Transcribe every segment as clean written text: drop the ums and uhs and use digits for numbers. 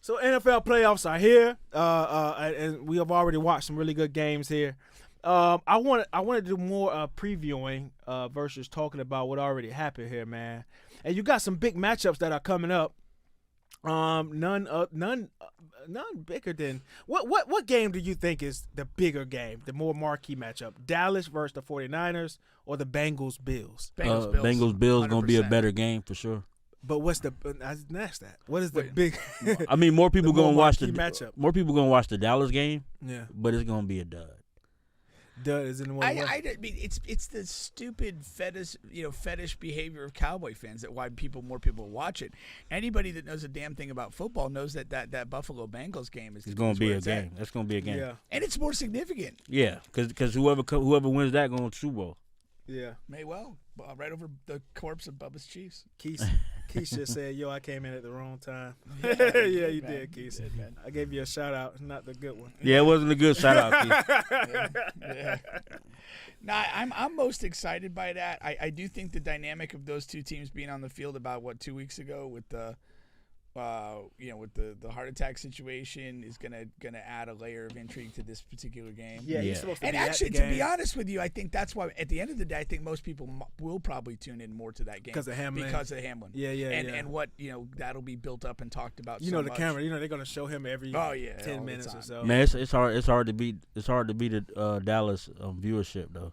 So NFL playoffs are here, and we have already watched some really good games here. I want to do more previewing versus talking about what already happened here, man. And you got some big matchups that are coming up. None bigger than what game do you think is the bigger game, the more marquee matchup? Dallas versus the 49ers or the Bengals Bills? Bengals Bills gonna be a better game for sure. But what's the I didn't ask that. What is the big? I mean, more people gonna watch the matchup. More people gonna watch the Dallas game. Yeah, but it's gonna be a dud. Dud is in the one. I mean, it's the stupid fetish behavior of Cowboy fans that why more people watch it. Anybody that knows a damn thing about football knows that Buffalo Bengals game is going to be a game. That's going to be a game. Yeah, and it's more significant. Yeah, because whoever wins that going to Super Bowl. Yeah, may well right over the corpse of Bubba's Chiefs. Keisha said, "Yo, I came in at the wrong time." Yeah, you did, Keisha. I gave you a shout out, not the good one. Yeah, it wasn't a good shout out, Keisha. yeah. Nah, I'm most excited by that. I do think the dynamic of those two teams being on the field about 2 weeks ago with the with the heart attack situation is gonna add a layer of intrigue to this particular game. Yeah. You're supposed to and be actually, at the to game. be honest with you, I think that's why at the end of the day, I think most people will probably tune in more to that game because of Hamlin. Yeah. And what that'll be built up and talked about. The camera. They're gonna show him every 10 minutes or so. Man, it's hard to beat the Dallas viewership though.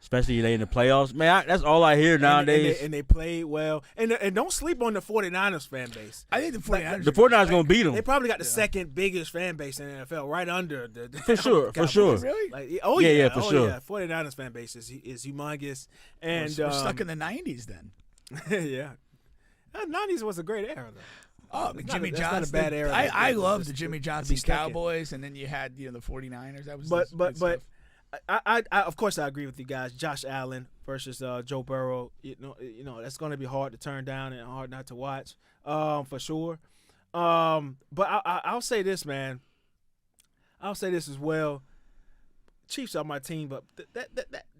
Especially they in the playoffs. Man, that's all I hear nowadays. And they played well. And don't sleep on the 49ers fan base. I think the 49ers the 49ers going to beat them. They probably got the second biggest fan base in the NFL, right under the For sure. Really? Like, for sure. Yeah. 49ers fan base is humongous. And we're stuck in the 90s then. Yeah. The 90s was a great era, though. Oh, Jimmy Johnson. Not a bad era. I love the Jimmy Johnson Cowboys, and then you had the 49ers. That was but I of course I agree with you guys. Josh Allen versus Joe Burrow. You know that's going to be hard to turn down and hard not to watch, for sure. But I'll say this, man. I'll say this as well. Chiefs are my team, but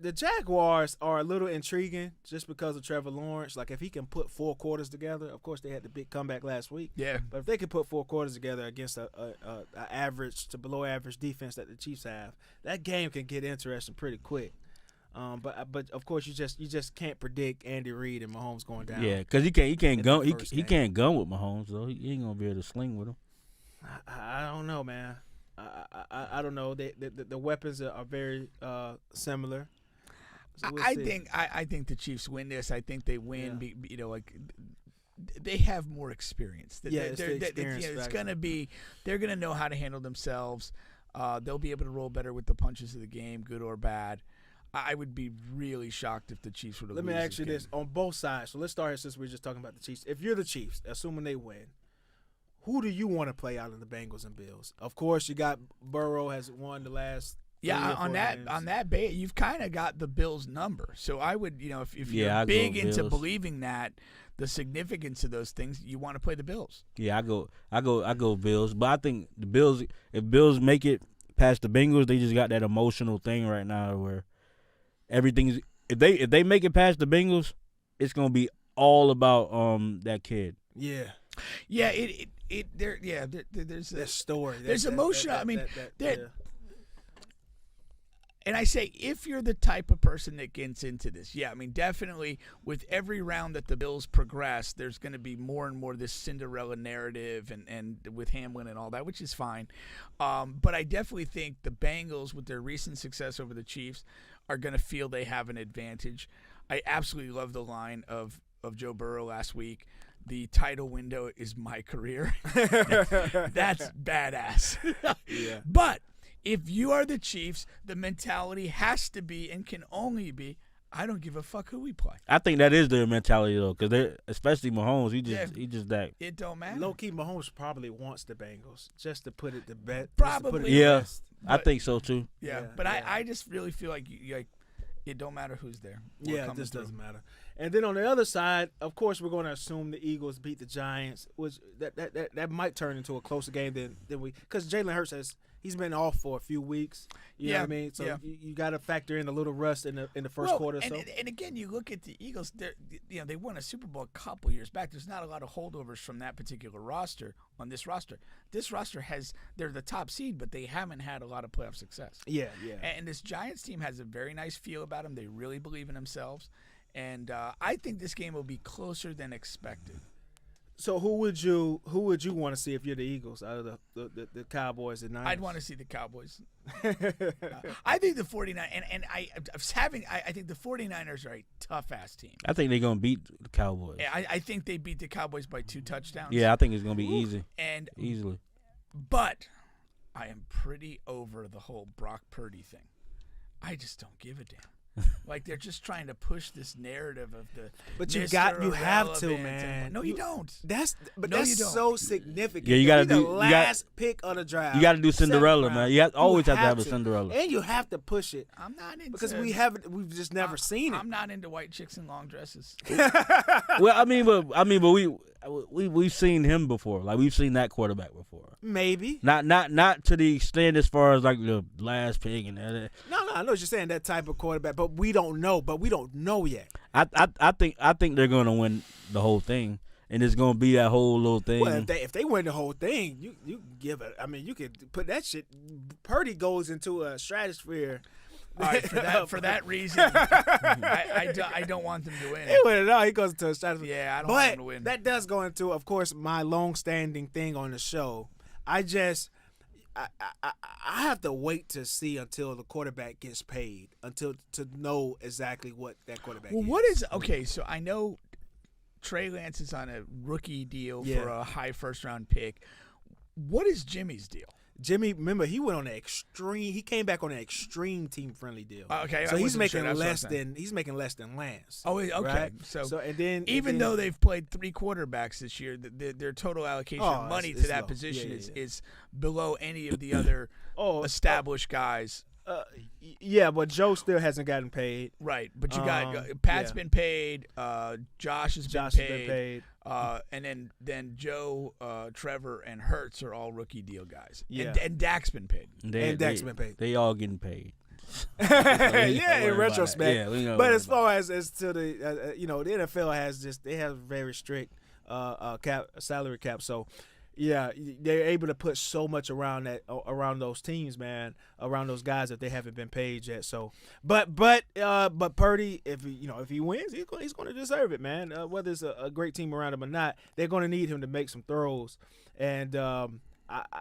the Jaguars are a little intriguing just because of Trevor Lawrence. Like, if he can put 4 quarters together, of course they had the big comeback last week. Yeah. But if they can put 4 quarters together against a average to below average defense that the Chiefs have, that game can get interesting pretty quick. But of course you just can't predict Andy Reid and Mahomes going down. Yeah, because he can't gun with Mahomes though. He ain't gonna be able to sling with him. I don't know, man. I don't know. The weapons are very similar. So I think the Chiefs win this. I think they win. Yeah. They have more experience. It's gonna be. They're gonna know how to handle themselves. They'll be able to roll better with the punches of the game, good or bad. I would be really shocked if the Chiefs were to lose. Let me ask you this on both sides. So let's start here since we're just talking about the Chiefs. If you're the Chiefs, assuming they win, who do you want to play out of the Bengals and Bills? Of course, you got Burrow has won the last. On that base, you've kind of got the Bills' number. So I would, if you're big into believing that the significance of those things, you want to play the Bills. Yeah, I go Bills. But I think the Bills, if Bills make it past the Bengals, they just got that emotional thing right now where everything's if they make it past the Bengals, it's gonna be all about that kid. Yeah. Yeah, there's that story. There's emotion. I mean, and I say if you're the type of person that gets into this, I mean, definitely with every round that the Bills progress, there's going to be more and more this Cinderella narrative and with Hamlin and all that, which is fine. But I definitely think the Bengals, with their recent success over the Chiefs, are going to feel they have an advantage. I absolutely love the line of Joe Burrow last week. The title window is my career. That's badass. Yeah. But if you are the Chiefs, the mentality has to be and can only be, I don't give a fuck who we play. I think that is their mentality though, because especially Mahomes, he just that. It don't matter. Low key, Mahomes probably wants the Bengals just to put it to bed. Probably, yeah. I think so too. Yeah, but I just really feel like it don't matter who's there. Yeah, it just doesn't matter. And then on the other side, of course, we're going to assume the Eagles beat the Giants, which that might turn into a closer game than we, because Jalen Hurts he's been off for a few weeks. You know what I mean? So you got to factor in a little rust in the first quarter. Or so. And again, you look at the Eagles. They won a Super Bowl a couple years back. There's not a lot of holdovers from that particular roster on this roster. This roster they're the top seed, but they haven't had a lot of playoff success. Yeah. And this Giants team has a very nice feel about them. They really believe in themselves. And I think this game will be closer than expected. So who would you want to see if you're the Eagles out of the Cowboys and Niners? I'd want to see the Cowboys. I think the 49ers, and I think the 49ers are a tough-ass team. I think they're going to beat the Cowboys. I think they beat the Cowboys by 2 touchdowns. Yeah, I think it's going to be easy. Easily. But I am pretty over the whole Brock Purdy thing. I just don't give a damn. Like they're just trying to push this narrative of the. But you have to, man. No, you don't. That's you don't. so significant. Yeah, you got to do the last pick of the draft. You got to do Cinderella, man. You always have to have a to. Cinderella, and you have to push it. I'm not into because we've just never seen it. I'm not into white chicks in long dresses. Well, I mean, but we've seen him before. Like we've seen that quarterback before. Maybe not to the extent as far as like the last pick and that. No, I know what you're saying, that type of quarterback, but we don't know. But we don't know yet. I think they're gonna win the whole thing, and it's gonna be that whole little thing. Well, if they win the whole thing, you give it. I mean, you could put that shit. Purdy goes into a stratosphere. All right, for that reason, I don't want them to win. He win it all. He goes into a stratosphere. Yeah, I don't want them to win. But that does go into, of course, my long-standing thing on the show. I have to wait to see until the quarterback gets paid, to know exactly what that quarterback is. Okay, so I know Trey Lance is on a rookie deal for a high first-round pick. What is Jimmy's deal? Jimmy, remember, he went on an extreme. He came back on an extreme team-friendly deal. Okay, so he's making less than Lance. Oh, okay. Right? So and then even though they've played 3 quarterbacks this year, their total allocation of money to that position is below any of the other established guys. Yeah, but Joe still hasn't gotten paid. Right, but you got Pat's been paid. Josh has been paid. And then Joe, Trevor, and Hurts are all rookie deal guys. Yeah, and Dak's been paid. Dak's been paid. They all getting paid. In retrospect. Yeah, but as far as to the the NFL has very strict salary cap. So. Yeah, they're able to put so much around those teams, man, around those guys that they haven't been paid yet. So, but Purdy, if he wins, he's going to deserve it, man. Whether it's a great team around him or not, they're going to need him to make some throws, and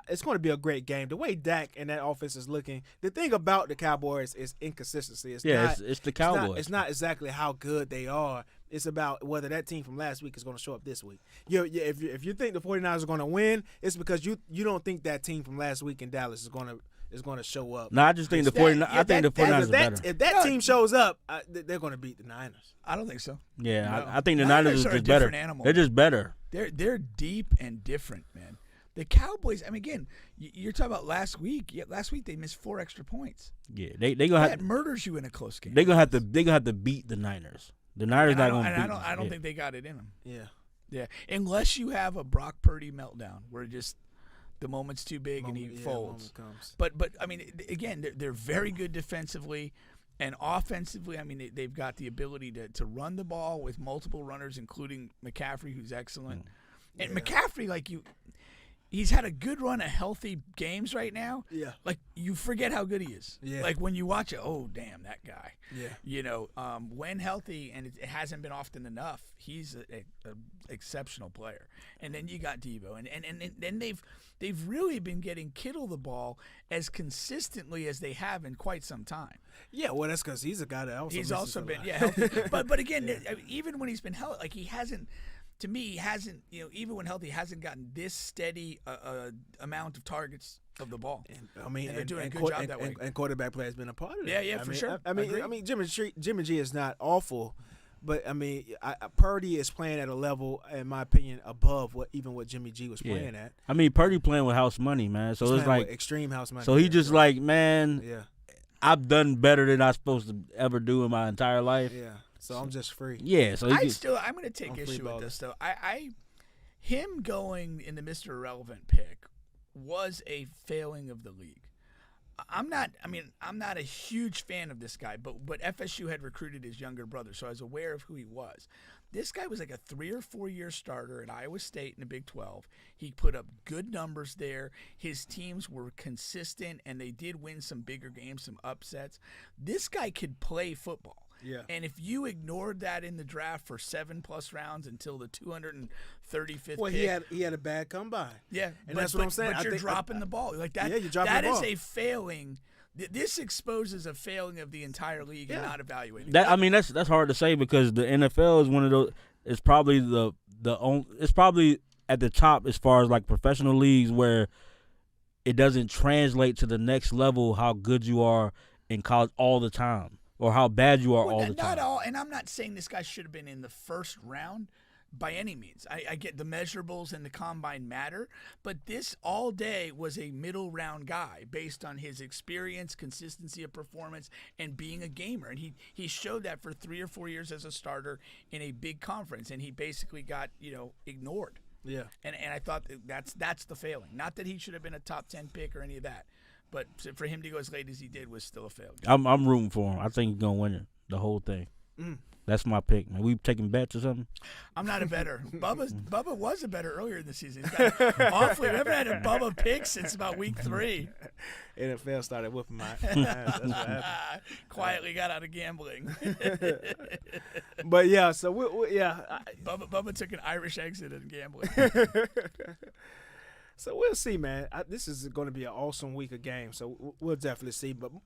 it's going to be a great game. The way Dak and that offense is looking, the thing about the Cowboys is inconsistency. It's the Cowboys. It's not exactly how good they are. It's about whether that team from last week is going to show up this week. If you think the 49ers are going to win, it's because you don't think that team from last week in Dallas is going to show up. No, I just think the 49ers are better. If that team shows up, they're going to beat the Niners. I don't think so. Yeah, no. I think the Niners are just better. Animal. They're just better. They're deep and different, man. The Cowboys, I mean, again, you're talking about last week. Yeah, last week they missed 4 extra points. Yeah, they gonna that murders you in a close game. They're gonna have to beat the Niners. The Niners not gonna beat them. I don't think they got it in them. Yeah. Unless you have a Brock Purdy meltdown where just the moment's too big and he folds. But I mean, again, they're very good defensively. And offensively, I mean, they've got the ability to run the ball with multiple runners, including McCaffrey, who's excellent. And McCaffrey, he's had a good run of healthy games right now. Yeah. Like, you forget how good he is. Yeah. Like, when you watch it, oh, damn, that guy. Yeah. When healthy, and it hasn't been often enough, he's an exceptional player. And then you got Deebo. And then they've really been getting Kittle the ball as consistently as they have in quite some time. Yeah, well, that's because he's a guy that also he's also been healthy. But again, even when he's been healthy, like, he hasn't – to me, he hasn't, even when healthy, hasn't gotten this steady amount of targets of the ball. And they're doing a good job that way. And quarterback play has been a part of it. Yeah, for sure. I mean, Jimmy G is not awful, but I mean, Purdy is playing at a level, in my opinion, above what Jimmy G was playing at. I mean, Purdy playing with house money, man. So it's like extreme house money. So he just man. Yeah. I've done better than I'm supposed to ever do in my entire life. Yeah. So I'm just free. Yeah, so I'm going to take I'm free issue with balling. this though. Him going in the Mr. Irrelevant pick was a failing of the league. I'm not a huge fan of this guy, but FSU had recruited his younger brother, so I was aware of who he was. This guy was like a 3 or 4 year starter at Iowa State in the Big 12. He put up good numbers there. His teams were consistent, and they did win some bigger games, some upsets. This guy could play football. Yeah. And if you ignored that in the draft for 7+ rounds until the 235th Well, pick, he had a bad combine. yeah, And that's what I'm saying. But I you're think- dropping the ball like that. Yeah, you're dropping that the ball. is a failing. This exposes a failing of the entire league and not evaluating. that's hard to say because the NFL is one of those. It's probably it's probably at the top as far as like professional leagues where it doesn't translate to the next level how good you are in college all the time or how bad you are all the time. Not all, and I'm not saying this guy should have been in the first round by any means. I get the measurables and the combine matter, but this all day was a middle round guy based on his experience, consistency of performance, and being a gamer. And he showed that for 3 or 4 years as a starter in a big conference, and he basically got ignored. Yeah. And I thought that's the failing. Not that he should have been a top 10 pick or any of that, but for him to go as late as he did was still a failure. I'm rooting for him. I think he's gonna win it, the whole thing. That's my pick, man. We taking bets or something? I'm not a bettor. Bubba was a bettor earlier in the season. He's got awfully. We haven't had a Bubba pick since about week 3. NFL started whooping my ass. That's what happened. Quietly got out of gambling. But yeah, so Bubba took an Irish exit in gambling. So we'll see, man. This is going to be an awesome week of games. So we'll definitely see. But